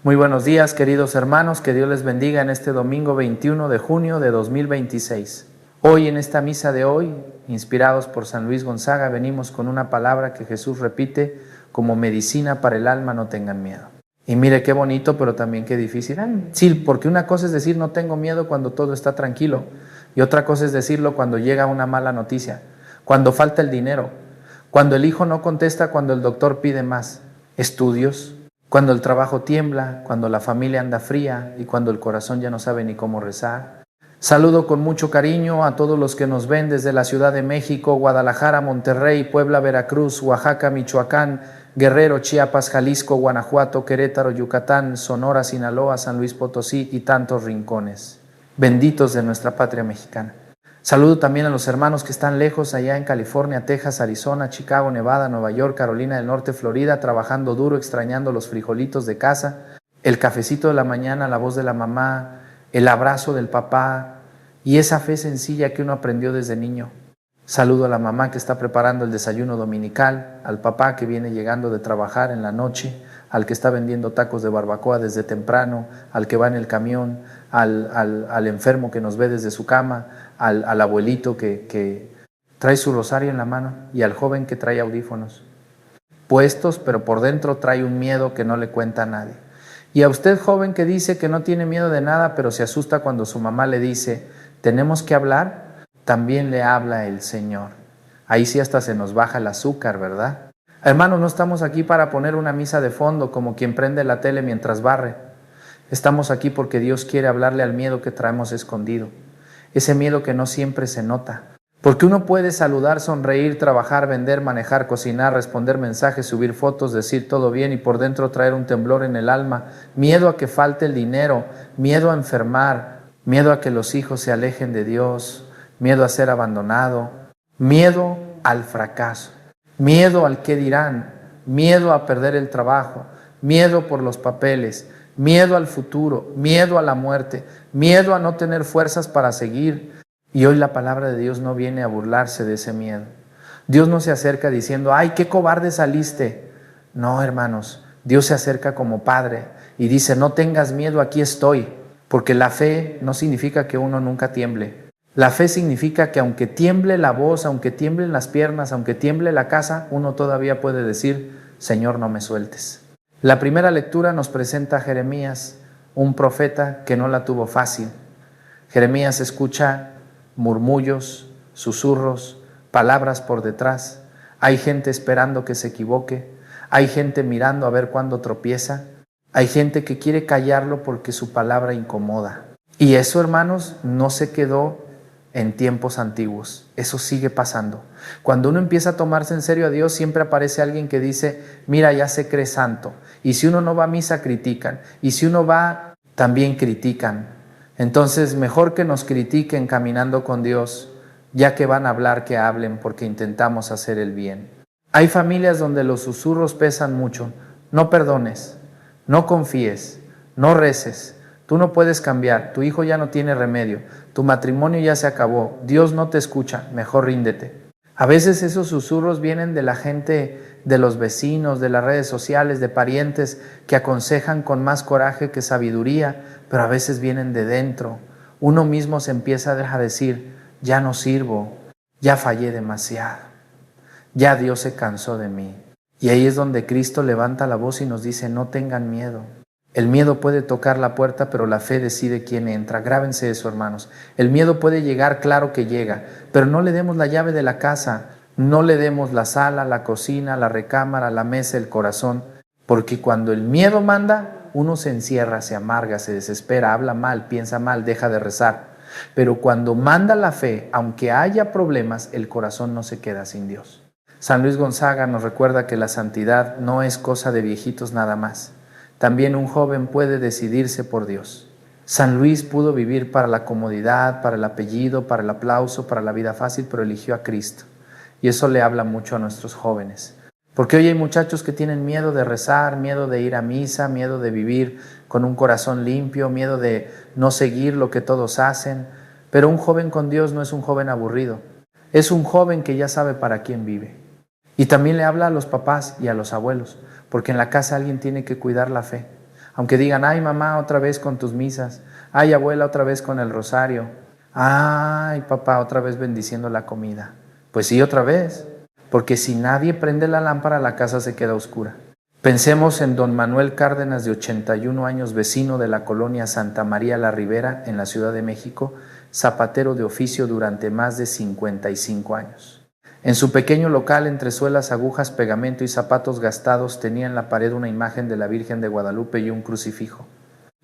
Muy buenos días, queridos hermanos, que Dios les bendiga en este domingo 21 de junio de 2026. Hoy, en esta misa de hoy, inspirados por San Luis Gonzaga, venimos con una palabra que Jesús repite como medicina para el alma: no tengan miedo. Y mire qué bonito, pero también qué difícil. Sí, porque una cosa es decir no tengo miedo cuando todo está tranquilo, y otra cosa es decirlo cuando llega una mala noticia, cuando falta el dinero, cuando el hijo no contesta, cuando el doctor pide más estudios, cuando el trabajo tiembla, cuando la familia anda fría y cuando el corazón ya no sabe ni cómo rezar. Saludo con mucho cariño a todos los que nos ven desde la Ciudad de México, Guadalajara, Monterrey, Puebla, Veracruz, Oaxaca, Michoacán, Guerrero, Chiapas, Jalisco, Guanajuato, Querétaro, Yucatán, Sonora, Sinaloa, San Luis Potosí y tantos rincones benditos de nuestra patria mexicana. Saludo también a los hermanos que están lejos, allá en California, Texas, Arizona, Chicago, Nevada, Nueva York, Carolina del Norte, Florida, trabajando duro, extrañando los frijolitos de casa, el cafecito de la mañana, la voz de la mamá, el abrazo del papá y esa fe sencilla que uno aprendió desde niño. Saludo a la mamá que está preparando el desayuno dominical, al papá que viene llegando de trabajar en la noche, al que está vendiendo tacos de barbacoa desde temprano, al que va en el camión, al enfermo que nos ve desde su cama, al abuelito que trae su rosario en la mano y al joven que trae audífonos puestos, pero por dentro trae un miedo que no le cuenta a nadie. Y a usted, joven, que dice que no tiene miedo de nada, pero se asusta cuando su mamá le dice tenemos que hablar, también le habla el Señor. Ahí sí hasta se nos baja el azúcar, ¿verdad? Hermanos, no estamos aquí para poner una misa de fondo como quien prende la tele mientras barre. Estamos aquí porque Dios quiere hablarle al miedo que traemos escondido, ese miedo que no siempre se nota. Porque uno puede saludar, sonreír, trabajar, vender, manejar, cocinar, responder mensajes, subir fotos, decir todo bien y por dentro traer un temblor en el alma, miedo a que falte el dinero, miedo a enfermar, miedo a que los hijos se alejen de Dios, miedo a ser abandonado, miedo al fracaso, miedo al qué dirán, miedo a perder el trabajo, miedo por los papeles, miedo al futuro, miedo a la muerte, miedo a no tener fuerzas para seguir. Y hoy la palabra de Dios no viene a burlarse de ese miedo. Dios no se acerca diciendo, ¡ay, qué cobarde saliste! No, hermanos, Dios se acerca como Padre y dice, no tengas miedo, aquí estoy. Porque la fe no significa que uno nunca tiemble. La fe significa que aunque tiemble la voz, aunque tiemblen las piernas, aunque tiemble la casa, uno todavía puede decir, Señor, no me sueltes. La primera lectura nos presenta a Jeremías, un profeta que no la tuvo fácil. Jeremías escucha murmullos, susurros, palabras por detrás. Hay gente esperando que se equivoque. Hay gente mirando a ver cuándo tropieza. Hay gente que quiere callarlo porque su palabra incomoda. Y eso, hermanos, no se quedó en tiempos antiguos. Eso sigue pasando. Cuando uno empieza a tomarse en serio a Dios, siempre aparece alguien que dice, mira, ya se cree santo. Y si uno no va a misa, critican. Y si uno va, también critican. Entonces, mejor que nos critiquen caminando con Dios, ya que van a hablar, que hablen, porque intentamos hacer el bien. Hay familias donde los susurros pesan mucho. No perdones, no confíes, no reces. Tú no puedes cambiar, tu hijo ya no tiene remedio, tu matrimonio ya se acabó, Dios no te escucha, mejor ríndete. A veces esos susurros vienen de la gente, de los vecinos, de las redes sociales, de parientes que aconsejan con más coraje que sabiduría, pero a veces vienen de dentro. Uno mismo se empieza a decir, ya no sirvo, ya fallé demasiado, ya Dios se cansó de mí. Y ahí es donde Cristo levanta la voz y nos dice, no tengan miedo. El miedo puede tocar la puerta, pero la fe decide quién entra. Grábense eso, hermanos. El miedo puede llegar, claro que llega, pero no le demos la llave de la casa, no le demos la sala, la cocina, la recámara, la mesa, el corazón, porque cuando el miedo manda, uno se encierra, se amarga, se desespera, habla mal, piensa mal, deja de rezar. Pero cuando manda la fe, aunque haya problemas, el corazón no se queda sin Dios. San Luis Gonzaga nos recuerda que la santidad no es cosa de viejitos nada más. También un joven puede decidirse por Dios. San Luis pudo vivir para la comodidad, para el apellido, para el aplauso, para la vida fácil, pero eligió a Cristo. Y eso le habla mucho a nuestros jóvenes. Porque hoy hay muchachos que tienen miedo de rezar, miedo de ir a misa, miedo de vivir con un corazón limpio, miedo de no seguir lo que todos hacen. Pero un joven con Dios no es un joven aburrido. Es un joven que ya sabe para quién vive. Y también le habla a los papás y a los abuelos, porque en la casa alguien tiene que cuidar la fe. Aunque digan, ay mamá, otra vez con tus misas, ay abuela, otra vez con el rosario, ay papá, otra vez bendiciendo la comida. Pues sí, otra vez, porque si nadie prende la lámpara, la casa se queda oscura. Pensemos en don Manuel Cárdenas, de 81 años, vecino de la colonia Santa María la Ribera, en la Ciudad de México, zapatero de oficio durante más de 55 años. En su pequeño local, entre suelas, agujas, pegamento y zapatos gastados, tenía en la pared una imagen de la Virgen de Guadalupe y un crucifijo.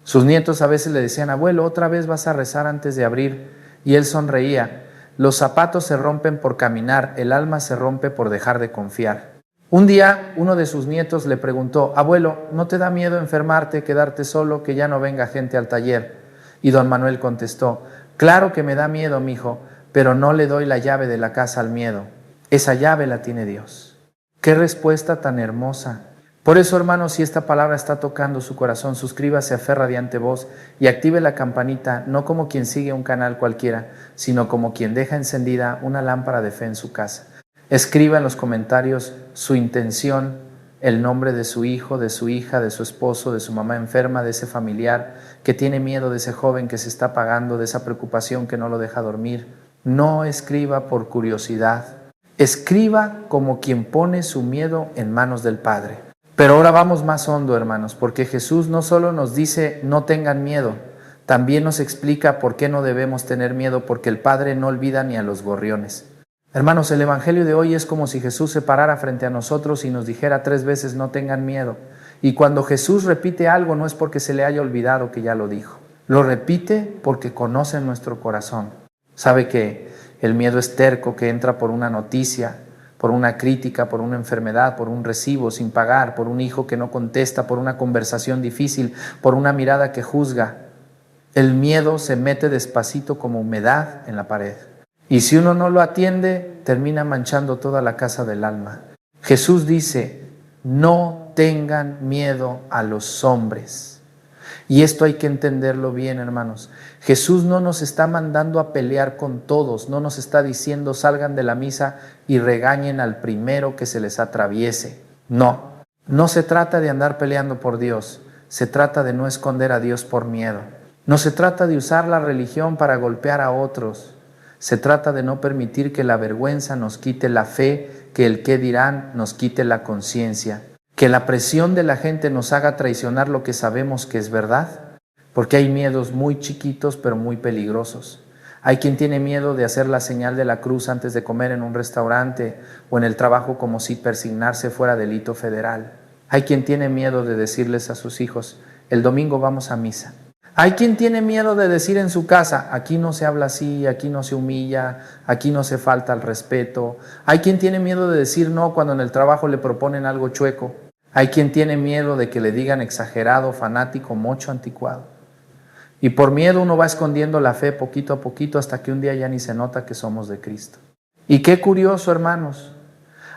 Sus nietos a veces le decían, abuelo, otra vez vas a rezar antes de abrir, y él sonreía. Los zapatos se rompen por caminar, el alma se rompe por dejar de confiar. Un día, uno de sus nietos le preguntó, abuelo, ¿no te da miedo enfermarte, quedarte solo, que ya no venga gente al taller? Y don Manuel contestó, claro que me da miedo, mijo, pero no le doy la llave de la casa al miedo. Esa llave la tiene Dios. ¡Qué respuesta tan hermosa! Por eso, hermanos, si esta palabra está tocando su corazón, suscríbase a Fe Radiante Voz y active la campanita, no como quien sigue un canal cualquiera, sino como quien deja encendida una lámpara de fe en su casa. Escriba en los comentarios su intención, el nombre de su hijo, de su hija, de su esposo, de su mamá enferma, de ese familiar que tiene miedo, de ese joven que se está apagando, de esa preocupación que no lo deja dormir. No escriba por curiosidad. Escriba como quien pone su miedo en manos del Padre. Pero ahora vamos más hondo, hermanos, porque Jesús no solo nos dice no tengan miedo, también nos explica por qué no debemos tener miedo, porque el Padre no olvida ni a los gorriones. Hermanos, el Evangelio de hoy es como si Jesús se parara frente a nosotros y nos dijera 3 veces no tengan miedo. Y cuando Jesús repite algo no es porque se le haya olvidado que ya lo dijo. Lo repite porque conoce nuestro corazón. Sabe que el miedo es terco, que entra por una noticia, por una crítica, por una enfermedad, por un recibo sin pagar, por un hijo que no contesta, por una conversación difícil, por una mirada que juzga. El miedo se mete despacito como humedad en la pared. Y si uno no lo atiende, termina manchando toda la casa del alma. Jesús dice, no tengan miedo a los hombres. Y esto hay que entenderlo bien, hermanos. Jesús no nos está mandando a pelear con todos, no nos está diciendo salgan de la misa y regañen al primero que se les atraviese. No, no se trata de andar peleando por Dios, se trata de no esconder a Dios por miedo. No se trata de usar la religión para golpear a otros. Se trata de no permitir que la vergüenza nos quite la fe, que el qué dirán nos quite la conciencia, que la presión de la gente nos haga traicionar lo que sabemos que es verdad, porque hay miedos muy chiquitos pero muy peligrosos. Hay quien tiene miedo de hacer la señal de la cruz antes de comer en un restaurante o en el trabajo como si persignarse fuera delito federal. Hay quien tiene miedo de decirles a sus hijos, el domingo vamos a misa. Hay quien tiene miedo de decir en su casa, aquí no se habla así, aquí no se humilla, aquí no se falta al respeto. Hay quien tiene miedo de decir no cuando en el trabajo le proponen algo chueco. Hay quien tiene miedo de que le digan exagerado, fanático, mocho, anticuado. Y por miedo uno va escondiendo la fe poquito a poquito hasta que un día ya ni se nota que somos de Cristo. Y qué curioso, hermanos.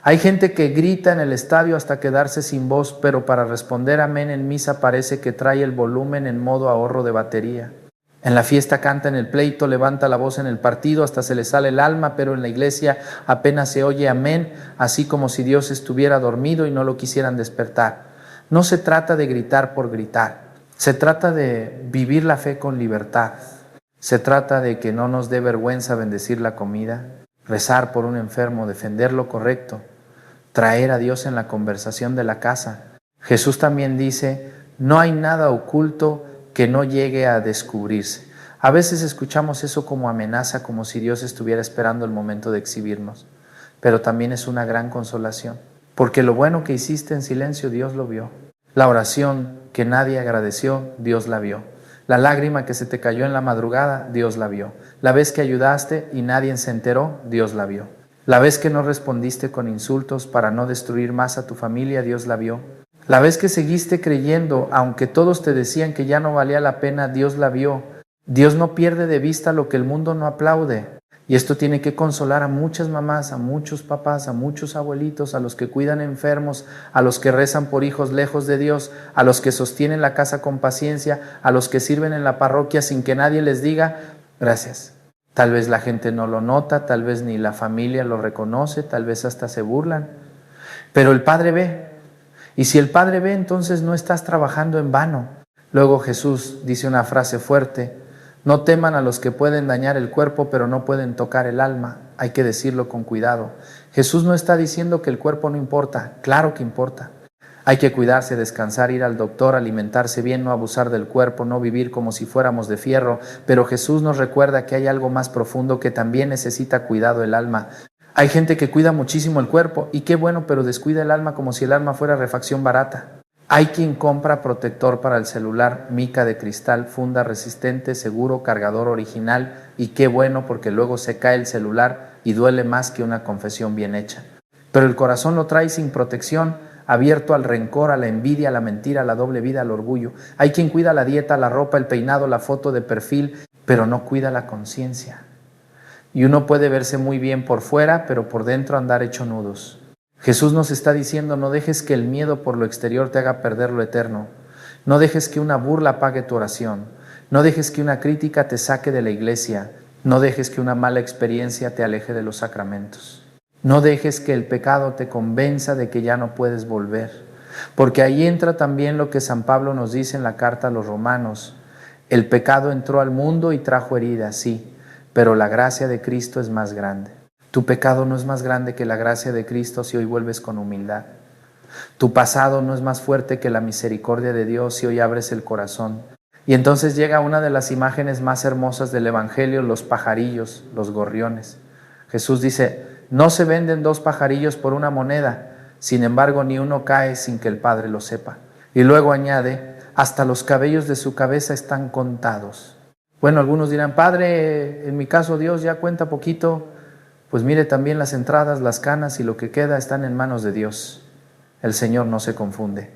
Hay gente que grita en el estadio hasta quedarse sin voz, pero para responder amén en misa parece que trae el volumen en modo ahorro de batería. En la fiesta canta en el pleito, levanta la voz en el partido, hasta se le sale el alma, pero en la iglesia apenas se oye amén, así como si Dios estuviera dormido y no lo quisieran despertar. No se trata de gritar por gritar, se trata de vivir la fe con libertad. Se trata de que no nos dé vergüenza bendecir la comida, rezar por un enfermo, defender lo correcto, traer a Dios en la conversación de la casa. Jesús también dice, no hay nada oculto que no llegue a descubrirse. A veces escuchamos eso como amenaza, como si Dios estuviera esperando el momento de exhibirnos, pero también es una gran consolación, porque lo bueno que hiciste en silencio, Dios lo vio. La oración que nadie agradeció, Dios la vio. La lágrima que se te cayó en la madrugada, Dios la vio. La vez que ayudaste y nadie se enteró, Dios la vio. La vez que no respondiste con insultos para no destruir más a tu familia, Dios la vio. La vez que seguiste creyendo, aunque todos te decían que ya no valía la pena, Dios la vio. Dios no pierde de vista lo que el mundo no aplaude. Y esto tiene que consolar a muchas mamás, a muchos papás, a muchos abuelitos, a los que cuidan enfermos, a los que rezan por hijos lejos de Dios, a los que sostienen la casa con paciencia, a los que sirven en la parroquia sin que nadie les diga, gracias. Tal vez la gente no lo nota, tal vez ni la familia lo reconoce, tal vez hasta se burlan. Pero el Padre ve. Y si el Padre ve, entonces no estás trabajando en vano. Luego Jesús dice una frase fuerte: no teman a los que pueden dañar el cuerpo, pero no pueden tocar el alma. Hay que decirlo con cuidado. Jesús no está diciendo que el cuerpo no importa, claro que importa. Hay que cuidarse, descansar, ir al doctor, alimentarse bien, no abusar del cuerpo, no vivir como si fuéramos de fierro, pero Jesús nos recuerda que hay algo más profundo que también necesita cuidado: el alma. Hay gente que cuida muchísimo el cuerpo, y qué bueno, pero descuida el alma como si el alma fuera refacción barata. Hay quien compra protector para el celular, mica de cristal, funda resistente, seguro, cargador original, y qué bueno, porque luego se cae el celular y duele más que una confesión bien hecha. Pero el corazón lo trae sin protección, abierto al rencor, a la envidia, a la mentira, a la doble vida, al orgullo. Hay quien cuida la dieta, la ropa, el peinado, la foto de perfil, pero no cuida la conciencia. Y uno puede verse muy bien por fuera, pero por dentro andar hecho nudos. Jesús nos está diciendo: no dejes que el miedo por lo exterior te haga perder lo eterno. No dejes que una burla apague tu oración. No dejes que una crítica te saque de la iglesia. No dejes que una mala experiencia te aleje de los sacramentos. No dejes que el pecado te convenza de que ya no puedes volver. Porque ahí entra también lo que San Pablo nos dice en la carta a los Romanos: el pecado entró al mundo y trajo heridas, sí, pero la gracia de Cristo es más grande. Tu pecado no es más grande que la gracia de Cristo si hoy vuelves con humildad. Tu pasado no es más fuerte que la misericordia de Dios si hoy abres el corazón. Y entonces llega una de las imágenes más hermosas del Evangelio: los pajarillos, los gorriones. Jesús dice: no se venden 2 pajarillos por una moneda, sin embargo ni uno cae sin que el Padre lo sepa. Y luego añade: hasta los cabellos de su cabeza están contados. Bueno, algunos dirán: Padre, en mi caso Dios ya cuenta poquito. Pues mire, también las entradas, las canas y lo que queda están en manos de Dios. El Señor no se confunde.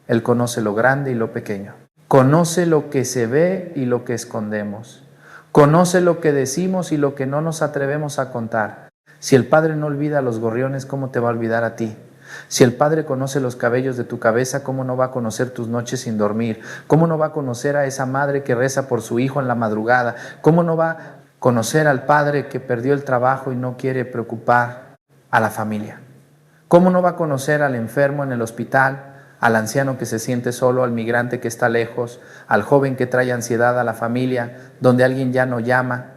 Él conoce lo grande y lo pequeño. Conoce lo que se ve y lo que escondemos. Conoce lo que decimos y lo que no nos atrevemos a contar. Si el Padre no olvida a los gorriones, ¿cómo te va a olvidar a ti? Si el Padre conoce los cabellos de tu cabeza, ¿cómo no va a conocer tus noches sin dormir? ¿Cómo no va a conocer a esa madre que reza por su hijo en la madrugada? ¿Cómo no va a conocer al padre que perdió el trabajo y no quiere preocupar a la familia? ¿Cómo no va a conocer al enfermo en el hospital, al anciano que se siente solo, al migrante que está lejos, al joven que trae ansiedad a la familia, donde alguien ya no llama,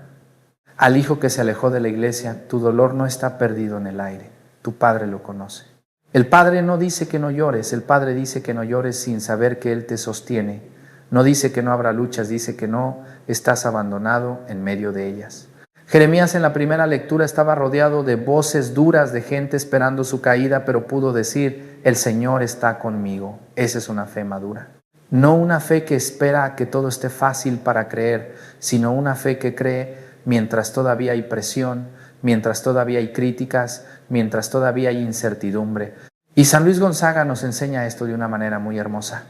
al hijo que se alejó de la iglesia? Tu dolor no está perdido en el aire, tu Padre lo conoce. El Padre no dice que no llores, el Padre dice que no llores sin saber que Él te sostiene. No dice que no habrá luchas, dice que no estás abandonado en medio de ellas. Jeremías en la primera lectura estaba rodeado de voces duras de gente esperando su caída, pero pudo decir: el Señor está conmigo. Esa es una fe madura. No una fe que espera a que todo esté fácil para creer, sino una fe que cree mientras todavía hay presión, mientras todavía hay críticas, mientras todavía hay incertidumbre. Y San Luis Gonzaga nos enseña esto de una manera muy hermosa.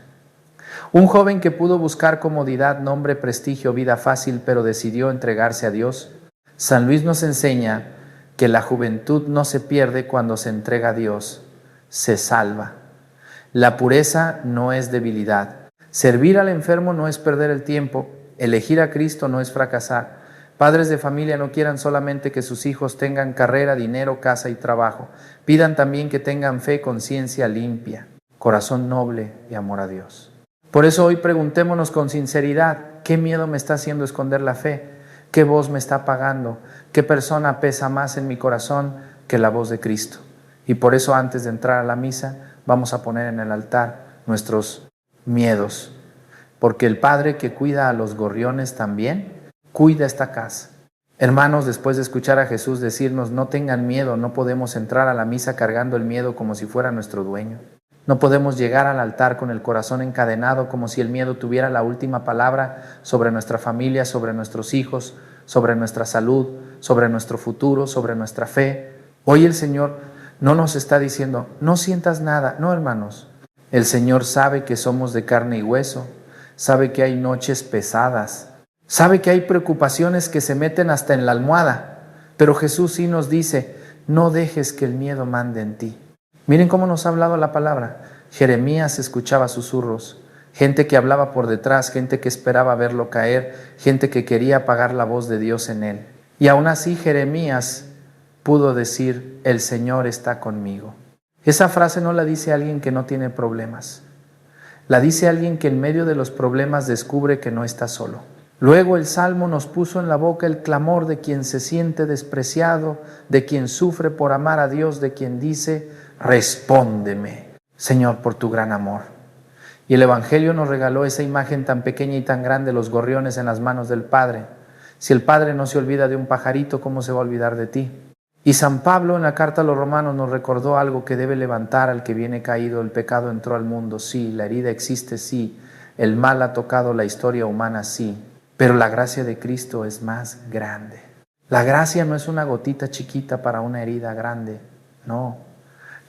Un joven que pudo buscar comodidad, nombre, prestigio, vida fácil, pero decidió entregarse a Dios. San Luis nos enseña que la juventud no se pierde cuando se entrega a Dios, se salva. La pureza no es debilidad. Servir al enfermo no es perder el tiempo. Elegir a Cristo no es fracasar. Padres de familia no quieran solamente que sus hijos tengan carrera, dinero, casa y trabajo. Pidan también que tengan fe, conciencia limpia, corazón noble y amor a Dios. Por eso hoy preguntémonos con sinceridad: ¿qué miedo me está haciendo esconder la fe? ¿Qué voz me está apagando? ¿Qué persona pesa más en mi corazón que la voz de Cristo? Y por eso, antes de entrar a la misa, vamos a poner en el altar nuestros miedos. Porque el Padre que cuida a los gorriones también cuida esta casa. Hermanos, después de escuchar a Jesús decirnos: no tengan miedo, no podemos entrar a la misa cargando el miedo como si fuera nuestro dueño. No podemos llegar al altar con el corazón encadenado como si el miedo tuviera la última palabra sobre nuestra familia, sobre nuestros hijos, sobre nuestra salud, sobre nuestro futuro, sobre nuestra fe. Hoy el Señor no nos está diciendo: no sientas nada. No, hermanos. El Señor sabe que somos de carne y hueso, sabe que hay noches pesadas, sabe que hay preocupaciones que se meten hasta en la almohada, pero Jesús sí nos dice: no dejes que el miedo mande en ti. Miren cómo nos ha hablado la palabra. Jeremías escuchaba susurros, gente que hablaba por detrás, gente que esperaba verlo caer, gente que quería apagar la voz de Dios en él. Y aún así Jeremías pudo decir: el Señor está conmigo. Esa frase no la dice alguien que no tiene problemas. La dice alguien que en medio de los problemas descubre que no está solo. Luego el Salmo nos puso en la boca el clamor de quien se siente despreciado, de quien sufre por amar a Dios, de quien dice: respóndeme, Señor, por tu gran amor. Y el Evangelio nos regaló esa imagen tan pequeña y tan grande, los gorriones en las manos del Padre. Si el Padre no se olvida de un pajarito, ¿cómo se va a olvidar de ti? Y San Pablo en la carta a los Romanos nos recordó algo que debe levantar al que viene caído. El pecado entró al mundo, sí, la herida existe, sí, el mal ha tocado la historia humana, sí, pero la gracia de Cristo es más grande. La gracia no es una gotita chiquita para una herida grande, no.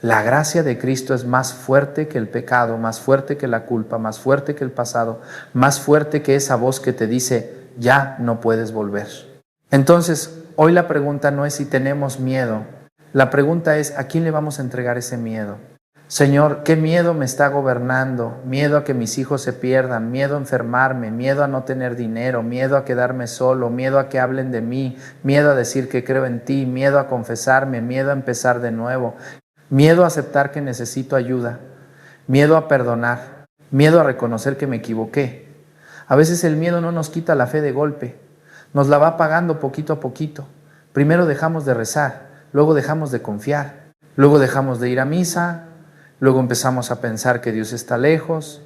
La gracia de Cristo es más fuerte que el pecado, más fuerte que la culpa, más fuerte que el pasado, más fuerte que esa voz que te dice: ya no puedes volver. Entonces, hoy la pregunta no es si tenemos miedo. La pregunta es: ¿a quién le vamos a entregar ese miedo? Señor, ¿qué miedo me está gobernando? Miedo a que mis hijos se pierdan, miedo a enfermarme, miedo a no tener dinero, miedo a quedarme solo, miedo a que hablen de mí, miedo a decir que creo en ti, miedo a confesarme, miedo a empezar de nuevo, miedo a aceptar que necesito ayuda, miedo a perdonar, miedo a reconocer que me equivoqué. A veces el miedo no nos quita la fe de golpe, nos la va apagando poquito a poquito. Primero dejamos de rezar, luego dejamos de confiar, luego dejamos de ir a misa, luego empezamos a pensar que Dios está lejos,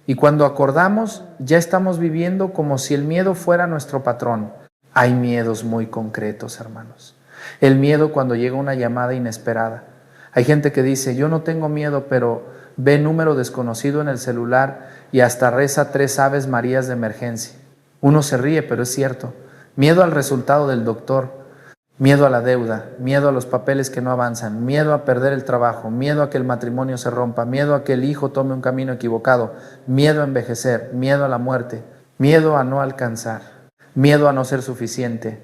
y cuando acordamos ya estamos viviendo como si el miedo fuera nuestro patrón. Hay miedos muy concretos, hermanos. El miedo cuando llega una llamada inesperada. Hay gente que dice: yo no tengo miedo, pero ve número desconocido en el celular y hasta reza 3 Aves Marías de emergencia. Uno se ríe, pero es cierto. Miedo al resultado del doctor, miedo a la deuda, miedo a los papeles que no avanzan, miedo a perder el trabajo, miedo a que el matrimonio se rompa, miedo a que el hijo tome un camino equivocado, miedo a envejecer, miedo a la muerte, miedo a no alcanzar, miedo a no ser suficiente,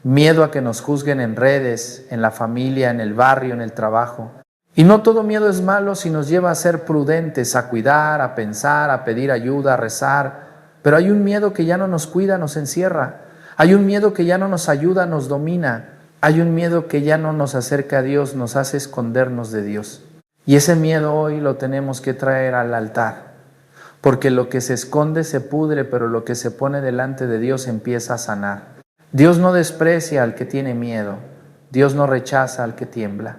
miedo a que nos juzguen en redes, en la familia, en el barrio, en el trabajo. Y no todo miedo es malo si nos lleva a ser prudentes, a cuidar, a pensar, a pedir ayuda, a rezar. Pero hay un miedo que ya no nos cuida, nos encierra. Hay un miedo que ya no nos ayuda, nos domina. Hay un miedo que ya no nos acerca a Dios, nos hace escondernos de Dios. Y ese miedo hoy lo tenemos que traer al altar. Porque lo que se esconde se pudre, pero lo que se pone delante de Dios empieza a sanar. Dios no desprecia al que tiene miedo. Dios no rechaza al que tiembla.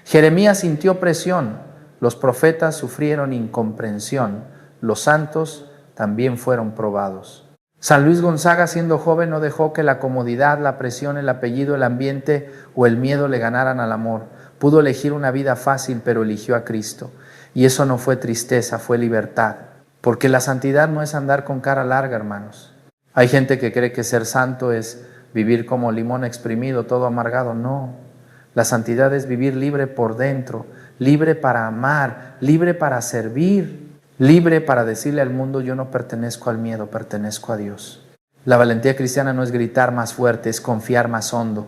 Jeremías sintió presión. Los profetas sufrieron incomprensión. Los santos también fueron probados. San Luis Gonzaga, siendo joven, no dejó que la comodidad, la presión, el apellido, el ambiente o el miedo le ganaran al amor. Pudo elegir una vida fácil, pero eligió a Cristo. Y eso no fue tristeza, fue libertad. Porque la santidad no es andar con cara larga, hermanos. Hay gente que cree que ser santo es vivir como limón exprimido, todo amargado. No. La santidad es vivir libre por dentro, libre para amar, libre para servir, libre para decirle al mundo: yo no pertenezco al miedo, pertenezco a Dios. La valentía cristiana no es gritar más fuerte, es confiar más hondo.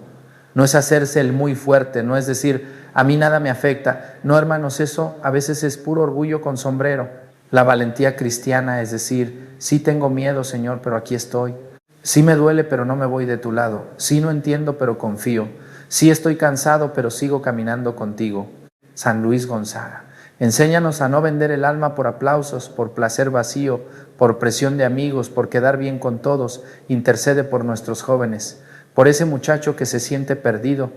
No es hacerse el muy fuerte, no es decir: a mí nada me afecta. No, hermanos, eso a veces es puro orgullo con sombrero. La valentía cristiana es decir: sí tengo miedo, Señor, pero aquí estoy. Sí me duele, pero no me voy de tu lado. Sí no entiendo, pero confío. Sí estoy cansado, pero sigo caminando contigo. San Luis Gonzaga. Enséñanos a no vender el alma por aplausos, por placer vacío, por presión de amigos, por quedar bien con todos. Intercede por nuestros jóvenes, por ese muchacho que se siente perdido,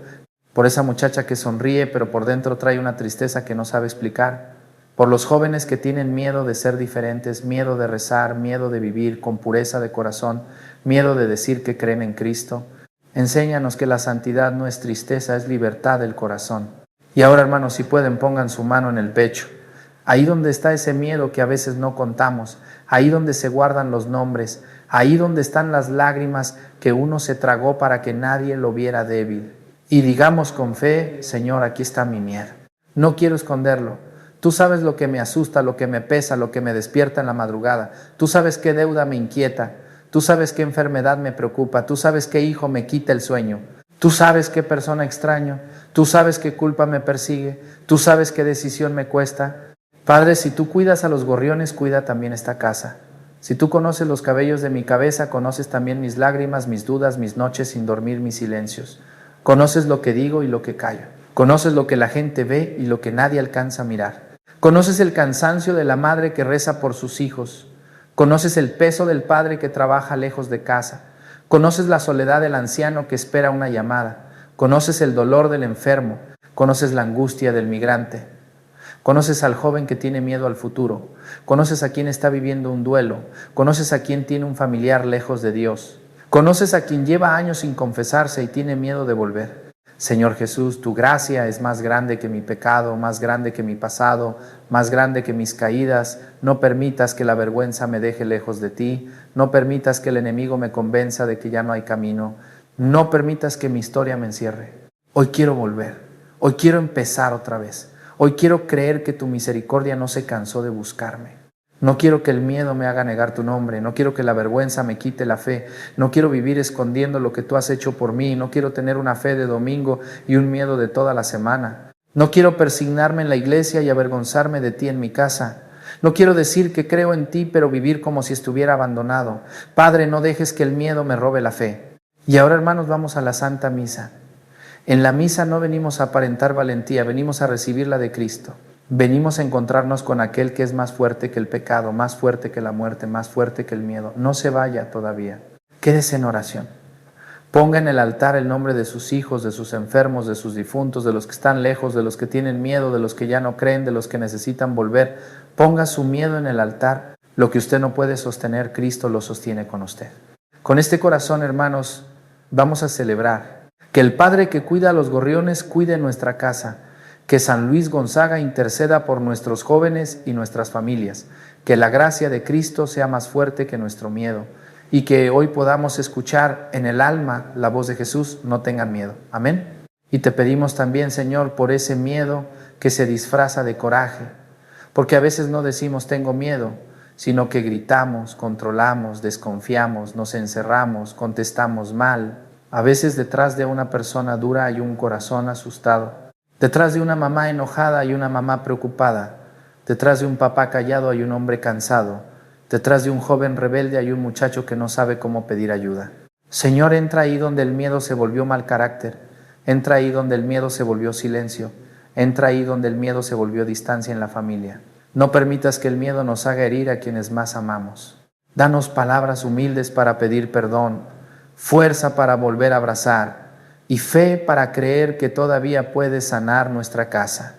por esa muchacha que sonríe, pero por dentro trae una tristeza que no sabe explicar, por los jóvenes que tienen miedo de ser diferentes, miedo de rezar, miedo de vivir con pureza de corazón, miedo de decir que creen en Cristo. Enséñanos que la santidad no es tristeza, es libertad del corazón. Y ahora, hermanos, si pueden, pongan su mano en el pecho. Ahí donde está ese miedo que a veces no contamos, ahí donde se guardan los nombres, ahí donde están las lágrimas que uno se tragó para que nadie lo viera débil. Y digamos con fe: Señor, aquí está mi miedo. No quiero esconderlo. Tú sabes lo que me asusta, lo que me pesa, lo que me despierta en la madrugada. Tú sabes qué deuda me inquieta. Tú sabes qué enfermedad me preocupa. Tú sabes qué hijo me quita el sueño. Tú sabes qué persona extraño. Tú sabes qué culpa me persigue. Tú sabes qué decisión me cuesta. Padre, si tú cuidas a los gorriones, cuida también esta casa. Si tú conoces los cabellos de mi cabeza, conoces también mis lágrimas, mis dudas, mis noches sin dormir, mis silencios. Conoces lo que digo y lo que callo. Conoces lo que la gente ve y lo que nadie alcanza a mirar. Conoces el cansancio de la madre que reza por sus hijos. Conoces el peso del padre que trabaja lejos de casa. Conoces la soledad del anciano que espera una llamada. Conoces el dolor del enfermo. Conoces la angustia del migrante. Conoces al joven que tiene miedo al futuro. Conoces a quien está viviendo un duelo. Conoces a quien tiene un familiar lejos de Dios. Conoces a quien lleva años sin confesarse y tiene miedo de volver. Señor Jesús, tu gracia es más grande que mi pecado, más grande que mi pasado, más grande que mis caídas. No permitas que la vergüenza me deje lejos de ti. No permitas que el enemigo me convenza de que ya no hay camino. No permitas que mi historia me encierre. Hoy quiero volver. Hoy quiero empezar otra vez. Hoy quiero creer que tu misericordia no se cansó de buscarme. No quiero que el miedo me haga negar tu nombre. No quiero que la vergüenza me quite la fe. No quiero vivir escondiendo lo que tú has hecho por mí. No quiero tener una fe de domingo y un miedo de toda la semana. No quiero persignarme en la iglesia y avergonzarme de ti en mi casa. No quiero decir que creo en ti, pero vivir como si estuviera abandonado. Padre, no dejes que el miedo me robe la fe. Y ahora, hermanos, vamos a la Santa Misa. En la misa no venimos a aparentar valentía, venimos a recibir la de Cristo. Venimos a encontrarnos con aquel que es más fuerte que el pecado, más fuerte que la muerte, más fuerte que el miedo. No se vaya todavía. Quédese en oración. Ponga en el altar el nombre de sus hijos, de sus enfermos, de sus difuntos, de los que están lejos, de los que tienen miedo, de los que ya no creen, de los que necesitan volver. Ponga su miedo en el altar. Lo que usted no puede sostener, Cristo lo sostiene con usted. Con este corazón, hermanos, vamos a celebrar que el Padre que cuida a los gorriones cuide nuestra casa. Que San Luis Gonzaga interceda por nuestros jóvenes y nuestras familias. Que la gracia de Cristo sea más fuerte que nuestro miedo. Y que hoy podamos escuchar en el alma la voz de Jesús. No tengan miedo. Amén. Y te pedimos también, Señor, por ese miedo que se disfraza de coraje. Porque a veces no decimos tengo miedo, sino que gritamos, controlamos, desconfiamos, nos encerramos, contestamos mal. A veces detrás de una persona dura hay un corazón asustado. Detrás de una mamá enojada hay una mamá preocupada. Detrás de un papá callado hay un hombre cansado. Detrás de un joven rebelde hay un muchacho que no sabe cómo pedir ayuda. Señor, entra ahí donde el miedo se volvió mal carácter. Entra ahí donde el miedo se volvió silencio. Entra ahí donde el miedo se volvió distancia en la familia. No permitas que el miedo nos haga herir a quienes más amamos. Danos palabras humildes para pedir perdón, fuerza para volver a abrazar y fe para creer que todavía puedes sanar nuestra casa.